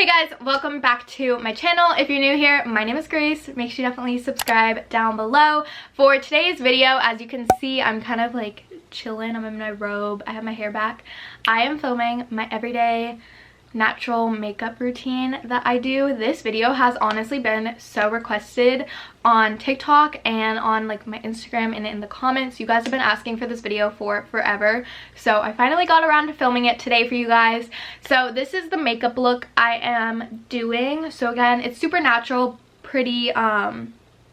Hey guys, welcome back to my channel. If you're new here, my name is Grace. Make sure you definitely subscribe down below. For today's video, as you can see, I'm kind of like chilling. I'm in my robe. I have my hair back. I am filming my everyday natural makeup routine that I do. This video has honestly been so requested on TikTok and on like my Instagram and in the comments. You guys have been asking for this video for forever, so I finally got around to filming it today for you guys. So this is the makeup look I am doing. So again, it's super natural, pretty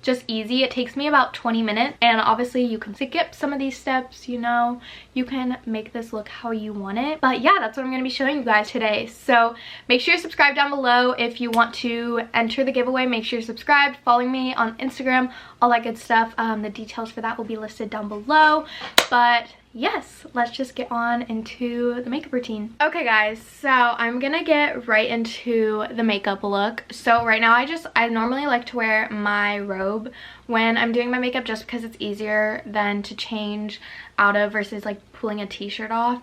just easy. It takes me about 20 minutes, and obviously you can skip some of these steps, you know, you can make this look how you want it. But yeah, that's what I'm going to be showing you guys today. So make sure you subscribe down below if you want to enter the giveaway. Make sure you're subscribed, following me on Instagram, all that good stuff. The details for that will be listed down below. But yes, let's just get on into the makeup routine. Okay guys, so I'm gonna get right into the makeup look. So right now I normally like to wear my robe when I'm doing my makeup, just because it's easier than to change out of versus like pulling a t-shirt off.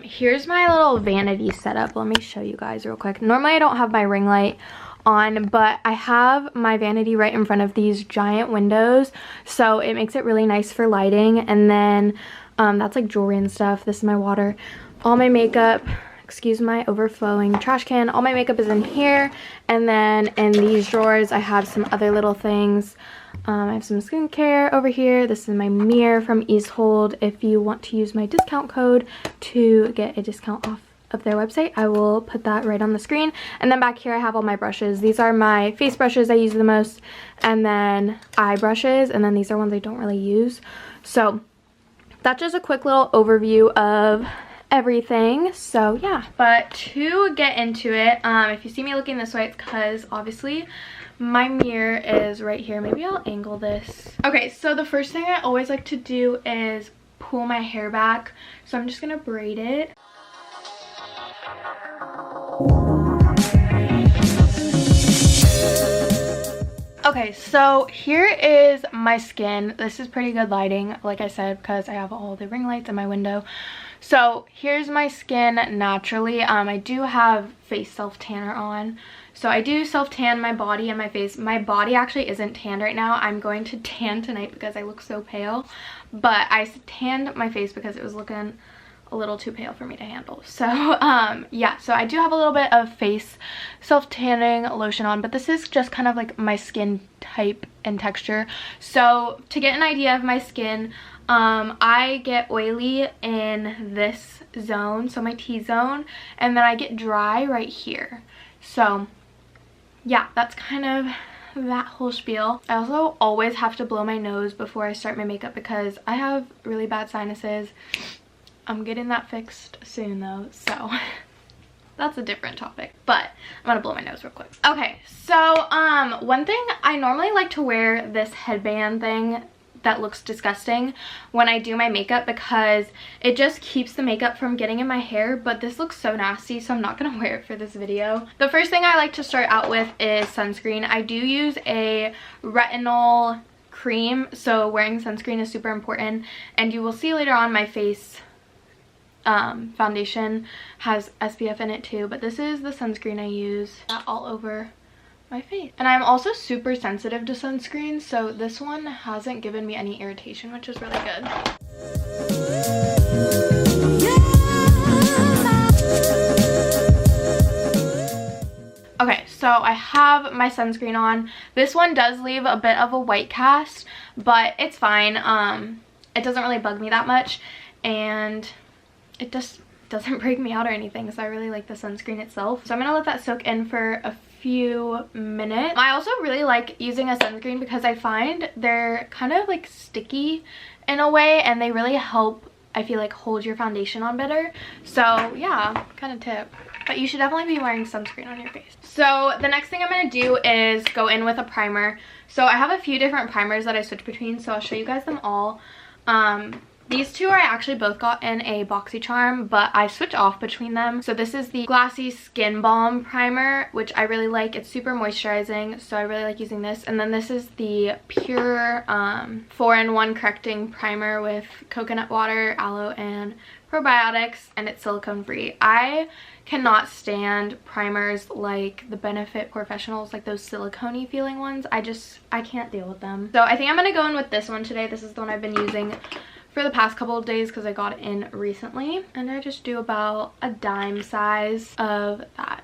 Here's my little vanity setup. Let me show you guys real quick. Normally I don't have my ring light on, but I have my vanity right in front of these giant windows, so it makes it really nice for lighting. And then that's like jewelry and stuff. This is my water. All my makeup, excuse my overflowing trash can, all my makeup is in here. And then in these drawers I have some other little things. I have some skincare over here. This is my mirror from Easehold. If you want to use my discount code to get a discount off of their website, I will put that right on the screen. And then back here I have all my brushes. These are my face brushes I use the most, and then eye brushes, and then these are ones I don't really use. So that's just a quick little overview of everything. So yeah, but to get into it, if you see me looking this way, it's because obviously my mirror is right here. Maybe I'll angle this. Okay, so the first thing I always like to do is pull my hair back. So I'm just gonna braid it. Okay, so here is my skin. This is pretty good lighting, like I said, because I have all the ring lights in my window. So here's my skin naturally. I do have face self tanner on. So I do self tan my body and my face. My body actually isn't tanned right now. I'm going to tan tonight because I look so pale. But I tanned my face because it was looking a little too pale for me to handle. So yeah, so I do have a little bit of face self tanning lotion on, but this is just kind of like my skin type and texture. So to get an idea of my skin, I get oily in this zone, so my T-zone, and then I get dry right here. So yeah, that's kind of that whole spiel. I also always have to blow my nose before I start my makeup because I have really bad sinuses. I'm getting that fixed soon though, so that's a different topic, but I'm gonna blow my nose real quick. Okay, so one thing, I normally like to wear this headband thing that looks disgusting when I do my makeup because it just keeps the makeup from getting in my hair, but this looks so nasty, so I'm not gonna wear it for this video. The first thing I like to start out with is sunscreen. I do use a retinol cream, so wearing sunscreen is super important, and you will see later on my face foundation has SPF in it too, but this is the sunscreen I use all over my face. And I'm also super sensitive to sunscreen, so this one hasn't given me any irritation, which is really good. Okay, so I have my sunscreen on. This one does leave a bit of a white cast, but it's fine. It doesn't really bug me that much, and it just doesn't break me out or anything, so I really like the sunscreen itself. So I'm gonna let that soak in for a few minutes. I also really like using a sunscreen because I find they're kind of like sticky in a way, and they really help, I feel like, hold your foundation on better. So yeah, kind of tip. But you should definitely be wearing sunscreen on your face. So the next thing I'm going to do is go in with a primer. So I have a few different primers that I switch between, so I'll show you guys them all. These two I actually both got in a BoxyCharm, but I switch off between them. So this is the Glassy Skin Balm Primer, which I really like. It's super moisturizing, so I really like using this. And then this is the Pure 4-in-1 Correcting Primer with coconut water, aloe, and probiotics, and it's silicone free. I cannot stand primers like the Benefit Professionals, like those silicone-y feeling ones. I can't deal with them. So I think I'm gonna go in with this one today. This is the one I've been using for the past couple of days because I got it in recently, and I just do about a dime size of that.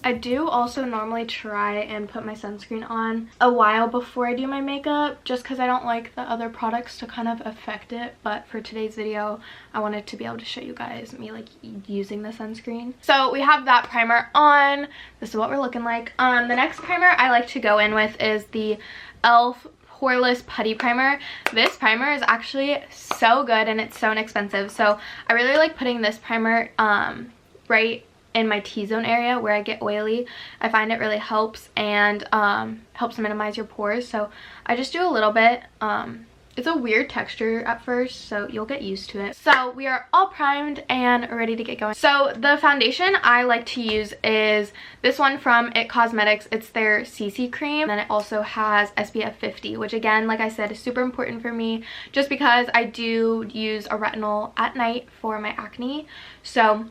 I do also normally try and put my sunscreen on a while before I do my makeup, just because I don't like the other products to kind of affect it. But for today's video, I wanted to be able to show you guys me like using the sunscreen. So we have that primer on. This is what we're looking like. The next primer I like to go in with is the e.l.f. Poreless Putty Primer. This primer is actually so good and it's so inexpensive. So I really like putting this primer right in my T-zone area where I get oily. I find it really helps and helps minimize your pores. So I just do a little bit. It's a weird texture at first, so you'll get used to it. So we are all primed and ready to get going. So the foundation I like to use is this one from IT Cosmetics. It's their CC cream. And then it also has SPF 50, which again, like I said, is super important for me just because I do use a retinol at night for my acne. So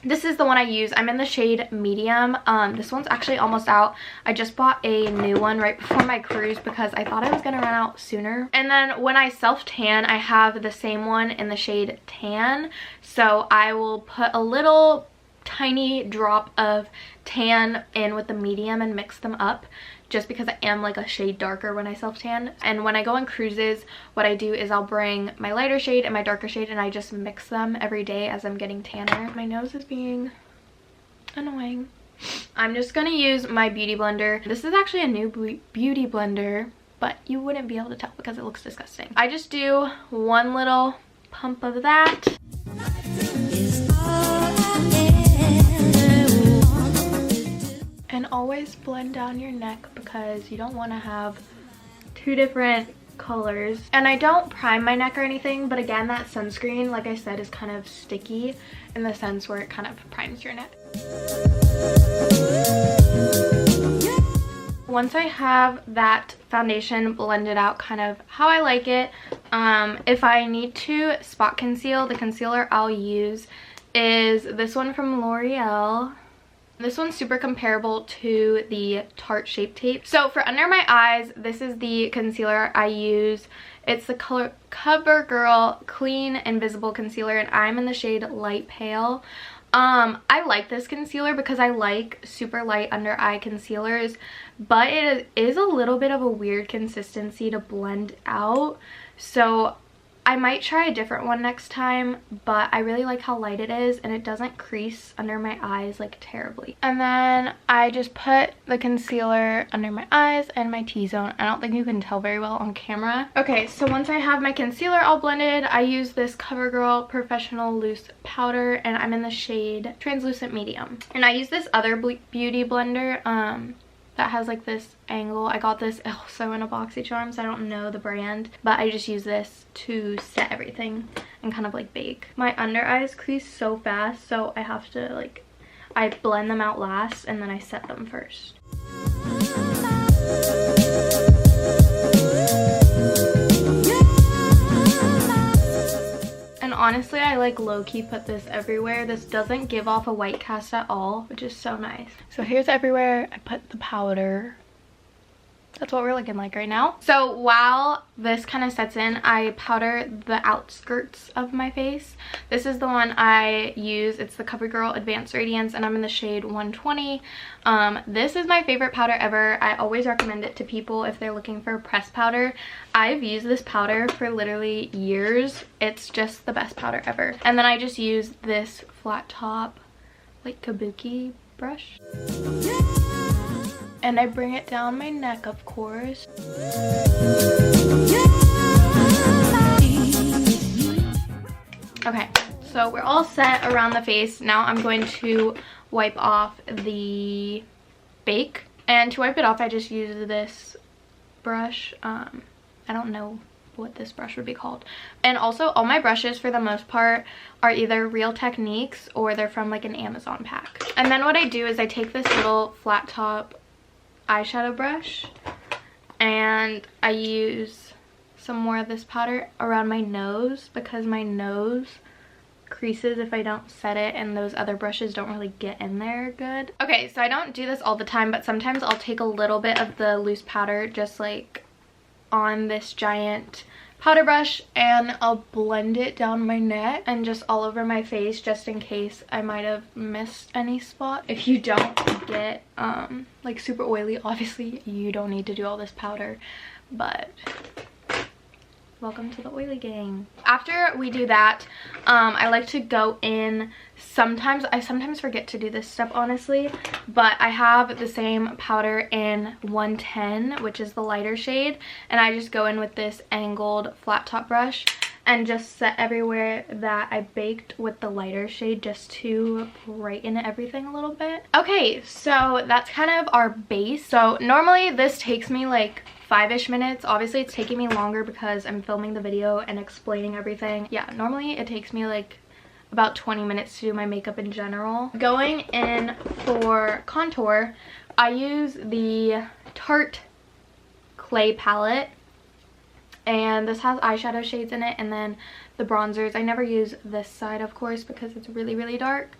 this is the one I use. I'm in the shade medium. This one's actually almost out. I just bought a new one right before my cruise because I thought I was gonna run out sooner. And then when I self tan, I have the same one in the shade tan. So I will put a little tiny drop of tan in with the medium and mix them up, just because I am like a shade darker when I self tan. And when I go on cruises, what I do is I'll bring my lighter shade and my darker shade and I just mix them every day as I'm getting tanner. My nose is being annoying. I'm just gonna use my beauty blender. This is actually a new beauty blender, but you wouldn't be able to tell because it looks disgusting. I just do one little pump of that. And always blend down your neck because you don't want to have two different colors. And I don't prime my neck or anything, but again, that sunscreen, like I said, is kind of sticky in the sense where it kind of primes your neck. Once I have that foundation blended out kind of how I like it, if I need to spot conceal, the concealer I'll use is this one from L'Oreal. This one's super comparable to the Tarte Shape Tape. So for under my eyes, this is the concealer I use. It's the CoverGirl Clean Invisible Concealer, and I'm in the shade Light Pale. I like this concealer because I like super light under eye concealers, but it is a little bit of a weird consistency to blend out. So I might try a different one next time, but I really like how light it is and it doesn't crease under my eyes like terribly. And then I just put the concealer under my eyes and my T-zone. I don't think you can tell very well on camera. Okay, so once I have my concealer all blended, I use this CoverGirl Professional Loose Powder and I'm in the shade Translucent Medium. And I use this other beauty blender that has like this angle. I got this also in a BoxyCharm, so I don't know the brand, but I just use this to set everything and kind of like bake. My under eyes crease so fast, so I have to like, I blend them out last and then I set them first. And honestly, I like low-key put this everywhere. This doesn't give off a white cast at all, which is so nice. So here's everywhere I put the powder. That's what we're looking like right now. So while this kind of sets in, I powder the outskirts of my face. This is the one I use. It's the CoverGirl Advanced Radiance and I'm in the shade 120. This is my favorite powder ever. I always recommend it to people if they're looking for a pressed powder. I've used this powder for literally years. It's just the best powder ever. And then I just use this flat top like kabuki brush. And I bring it down my neck, of course. Okay, so we're all set around the face. Now I'm going to wipe off the bake. And to wipe it off, I just use this brush. I don't know what this brush would be called. And also, all my brushes, for the most part, are either Real Techniques or they're from like an Amazon pack. And then what I do is I take this little flat top eyeshadow brush And I use some more of this powder around my nose because my nose creases if I don't set it, and those other brushes don't really get in there good. Okay, so I don't do this all the time, but sometimes I'll take a little bit of the loose powder just like on this giant powder brush, and I'll blend it down my neck and just all over my face, just in case I might have missed any spot. If you don't get like super oily, obviously you don't need to do all this powder, but welcome to the oily gang. After we do that, I like to go in, I sometimes forget to do this step honestly, but I have the same powder in 110, which is the lighter shade, and I just go in with this angled flat top brush and just set everywhere that I baked with the lighter shade, just to brighten everything a little bit. Okay, so that's kind of our base. So normally this takes me like 5-ish minutes. Obviously it's taking me longer because I'm filming the video and explaining everything. Yeah, normally it takes me like about 20 minutes to do my makeup in general. Going in for contour, I use the Tarte Clay palette, and this has eyeshadow shades in it, and then the bronzers. I never use this side, of course, because it's really, really dark,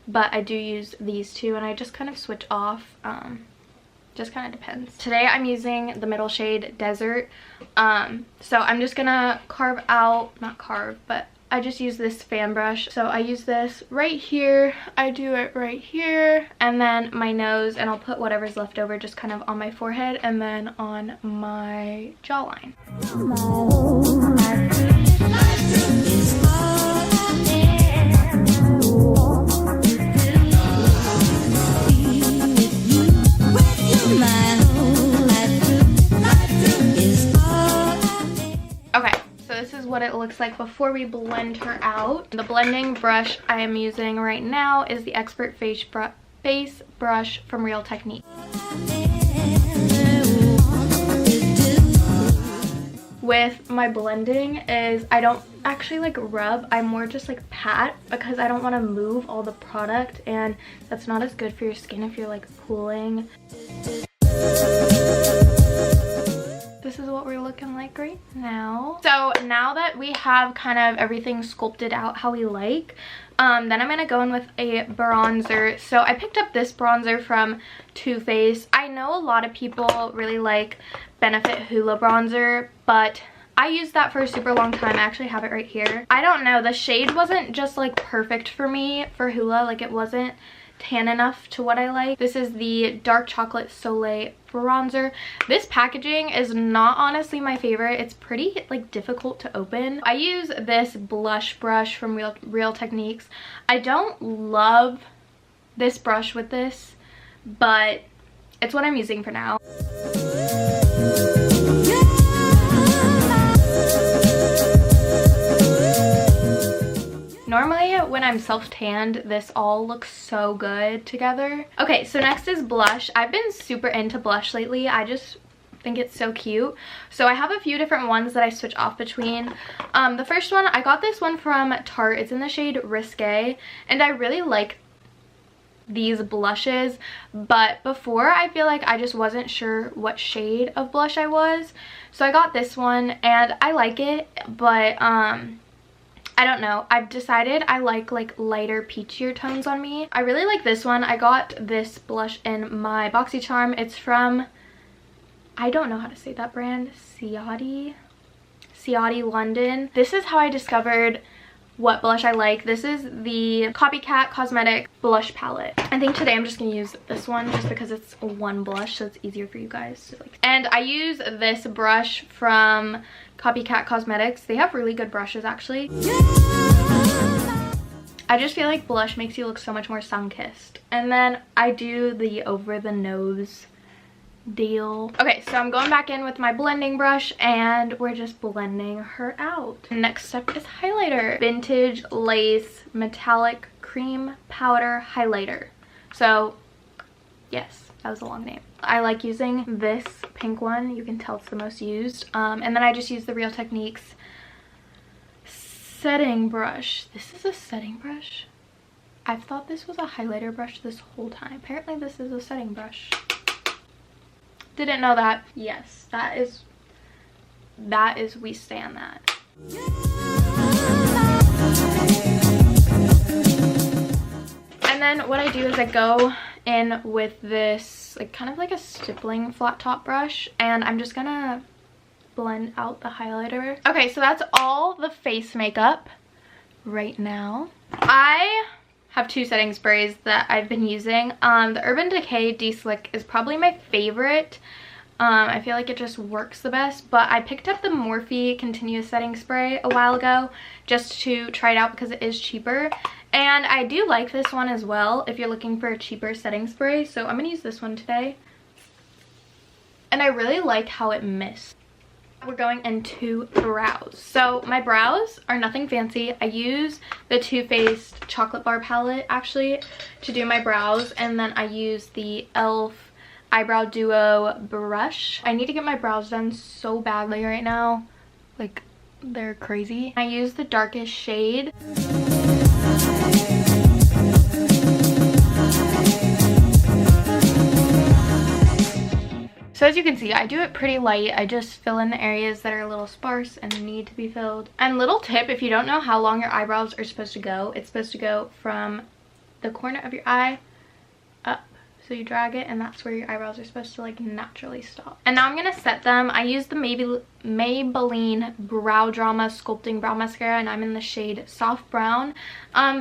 but I do use these two, and I just kind of switch off. Just kind of depends. Today I'm using the middle shade Desert. So I'm just gonna carve out, not carve, but I just use this fan brush. So I use this right here, I do it right here, and then my nose, and I'll put whatever's left over just kind of on my forehead and then on my jawline. Okay, so this is what it looks like before we blend her out. The blending brush I am using right now is the Expert Face Brush from Real Technique. With my blending is I don't actually like rub, I more just like pat, because I don't want to move all the product, and that's not as good for your skin if you're like pulling. This is what we're looking like right now. So now that we have kind of everything sculpted out how we like, then I'm going to go in with a bronzer. So I picked up this bronzer from Too Faced. I know a lot of people really like Benefit Hoola bronzer, but I used that for a super long time. I actually have it right here. I don't know, the shade wasn't just like perfect for me for Hoola. Like, it wasn't tan enough to what I like. This is the Dark Chocolate Soleil bronzer. This packaging is not honestly my favorite. It's pretty like difficult to open. I use this blush brush from Real Techniques. I don't love this brush with this, but it's what I'm using for now. Normally when I'm self-tanned, this all looks so good together. Okay, so next is blush. I've been super into blush lately. I just think it's so cute. So I have a few different ones that I switch off between. The first one, I got this one from Tarte. It's in the shade Risque, and I really like these blushes, but before I feel like I just wasn't sure what shade of blush I was. So I got this one and I like it, but I don't know. I've decided I like lighter peachier tones on me. I really like this one. I got this blush in my BoxyCharm. It's from, I don't know how to say that brand, Ciati London. This is how I discovered what blush I like. This is the Copycat Cosmetic blush palette. I think today I'm just gonna use this one just because it's one blush, so it's easier for you guys to like. And I use this brush from Copycat Cosmetics. They have really good brushes actually. I just feel like blush makes you look so much more sun-kissed. And then I do the over the nose deal. Okay, so I'm going back in with my blending brush and we're just blending her out. Next step is highlighter. Vintage Lace Metallic Cream Powder Highlighter. So yes, that was a long name. I like using this pink one. You can tell it's the most used. And then I just use the Real Techniques setting brush. This is a setting brush. I've thought this was a highlighter brush this whole time. Apparently this is a setting brush. Didn't know that. Yes, that is we stand that. And then what I do is I go in with this like kind of like a stippling flat top brush, and I'm just gonna blend out the highlighter. Okay, so that's all the face makeup right now. I have 2 setting sprays that I've been using. The Urban Decay De-Slick is probably my favorite. I feel like it just works the best, but I picked up the Morphe Continuous Setting Spray a while ago just to try it out because it is cheaper. And I do like this one as well if you're looking for a cheaper setting spray, so I'm gonna use this one today. And I really like how it mists. We're going into brows. So my brows are nothing fancy. I use the Too Faced Chocolate Bar palette actually to do my brows, and then I use the e.l.f. Eyebrow Duo brush. I need to get my brows done so badly right now. Like, they're crazy. I use the darkest shade. So as you can see, I do it pretty light. I just fill in the areas that are a little sparse and need to be filled. And little tip, if you don't know how long your eyebrows are supposed to go, it's supposed to go from the corner of your eye up. So you drag it, and that's where your eyebrows are supposed to like naturally stop. And now I'm gonna set them. I use the Maybelline Brow Drama Sculpting Brow Mascara, and I'm in the shade Soft Brown.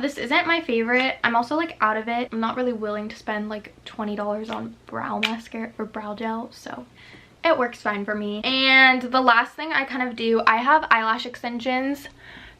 This isn't my favorite. I'm also like out of it. I'm not really willing to spend like $20 on brow mascara or brow gel, so it works fine for me. And the last thing I kind of do, I have eyelash extensions.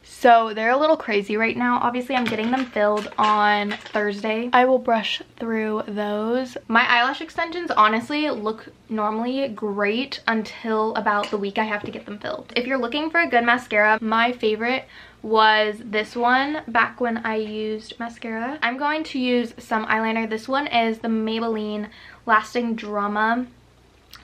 So they're a little crazy right now. Obviously, I'm getting them filled on Thursday. I will brush through those. My eyelash extensions honestly look normally great until about the week I have to get them filled. If you're looking for a good mascara, my favorite was this one back when I used mascara. I'm going to use some eyeliner. This one is the Maybelline Lasting Drama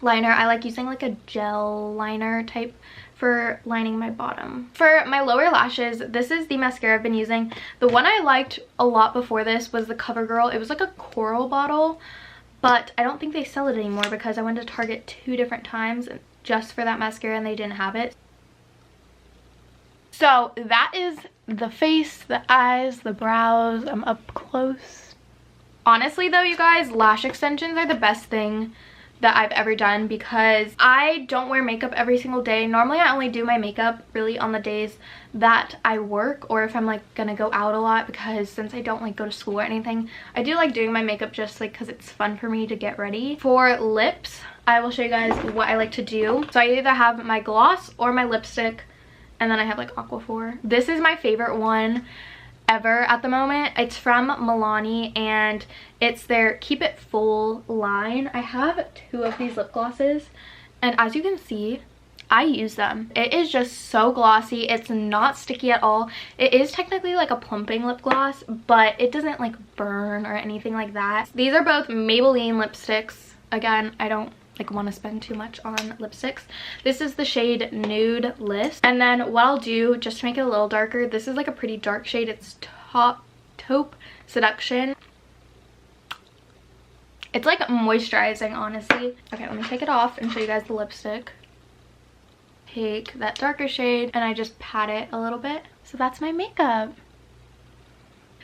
liner. I like using like a gel liner type for lining my bottom. For my lower lashes, this is the mascara I've been using. The one I liked a lot before this was the CoverGirl. It was like a coral bottle, but I don't think they sell it anymore because I went to Target 2 different times just for that mascara and they didn't have it. So that is the face, the eyes, the brows. I'm up close. Honestly though, you guys, lash extensions are the best thing that I've ever done because I don't wear makeup every single day. Normally I only do my makeup really on the days that I work, or if I'm like gonna go out a lot, because since I don't like go to school or anything, I do like doing my makeup just like because it's fun for me to get ready. For lips, I will show you guys what I like to do. So I either have my gloss or my lipstick, and then I have like Aquaphor. This is my favorite one ever at the moment. It's from Milani and it's their Keep It Full line. I have 2 of these lip glosses, and as you can see, I use them. It is just so glossy. It's not sticky at all. It is technically like a plumping lip gloss, but it doesn't like burn or anything like that. These are both Maybelline lipsticks. Again, I don't like want to spend too much on lipsticks. This is the shade Nude List, and then what I'll do just to make it a little darker, this is like a pretty dark shade. It's Taupe Seduction. It's like moisturizing, honestly. Okay, let me take it off and show you guys the lipstick. Take that darker shade and I just pat it a little bit. So that's my makeup.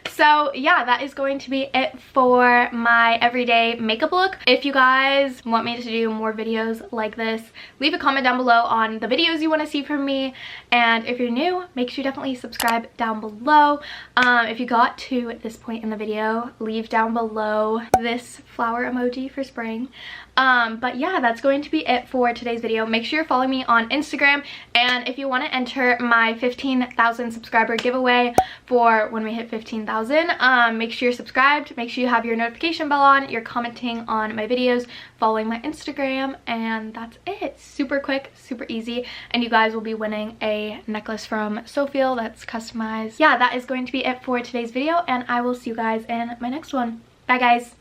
So yeah, that is going to be it for my everyday makeup look. If you guys want me to do more videos like this, leave a comment down below on the videos you want to see from me. And if you're new, make sure you definitely subscribe down below. If you got to this point in the video, leave down below this flower emoji for spring. But yeah, that's going to be it for today's video. Make sure you're following me on Instagram, and if you want to enter my 15,000 subscriber giveaway for when we hit 15,000, make sure you're subscribed, make sure you have your notification bell on, you're commenting on my videos, following my Instagram, and that's it. Super quick, super easy, and you guys will be winning a necklace from Soulful that's customized. Yeah, that is going to be it for today's video, and I will see you guys in my next one. Bye guys.